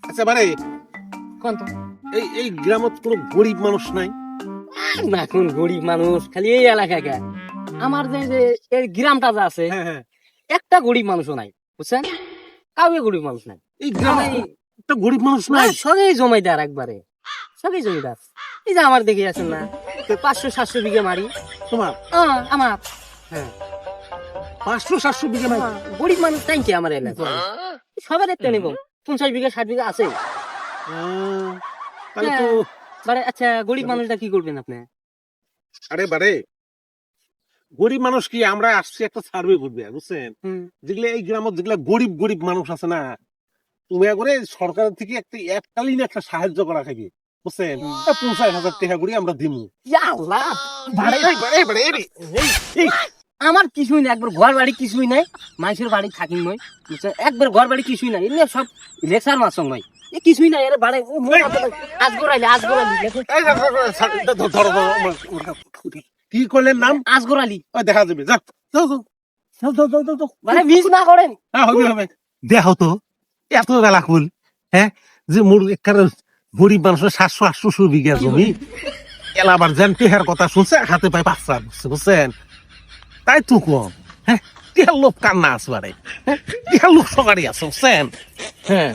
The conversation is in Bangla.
আচ্ছা মানে কোন তো এই গ্রামত কোনো গরিব মানুষ নাই? না, কোন গরিব মানুষ খালি এই এলাকা কে আমার যে এই গ্রামটা যে আছে হ্যাঁ হ্যাঁ, একটা গরিব মানুষও নাই, বুঝছেন? কাউকে গরিব মানুষ নাই। এই গ্রামে সবাই- একটা গরিব মানুষ না, নাই? সবই জমিদার একবারে, সবই জমিদার। এই যে আমার দেখে আছেন না, 500-700 বিঘা মারি তোমার আমার। 500-700 বিঘা নাই? গরিব মানুষ নাই কি আমার এলাকায়? সবার একটা নিব 50 বিঘা 60 বিঘা আছে। তাহলে তো বারে আচ্ছা, গরিব মানুষটা কি করবেন আপনি? আরে বারে গরিব মানুষ কি, আমরা আসছি একটা সার্ভে করবে, বুঝছেন? যেগুলা এই গ্রামত যেগুলা গরিব গরিব মানুষ আছে না, তুমি করে সরকার থেকে এককালীন একটা সাহায্য করা থাকি, বুঝছেন? 50,000 টাকা করে আমরা দিমু। ইয়া আল্লাহ, বারে এই, আমার কিছুই নাই, একবার ঘর বাড়ি কিছুই নাই, মানুষের বাড়ি থাকি মই, বুঝছেন? একবার ঘর বাড়ি কিছুই নাই, এমনি সব লেকচার মাছ নয়, এ কিছুই নাই। এর বাড়ি আজগরালি ধরো, কি করলেন নাম? আজগর আলী। ওই দেখা যাবে, যাও যাও যাও যাও যাও যাও যাও, যাও। মানে মিস না করেন। হ্যাঁ, হবে হবে। দেখো তো এত বেলা ফুল, হ্যাঁ, যে মোর একার গরিব মানুষের 700-800 বিঘা জমি, এলাবার যেন টেহার কথা শুনছে, হাতে পায় বাচ্চা, বুঝছেন? তাই তো কম, হ্যাঁ, টেহার লোক কান্না আছে বারে, হ্যাঁ, টেহার লোক সকারি আছে, বুঝছেন? হ্যাঁ,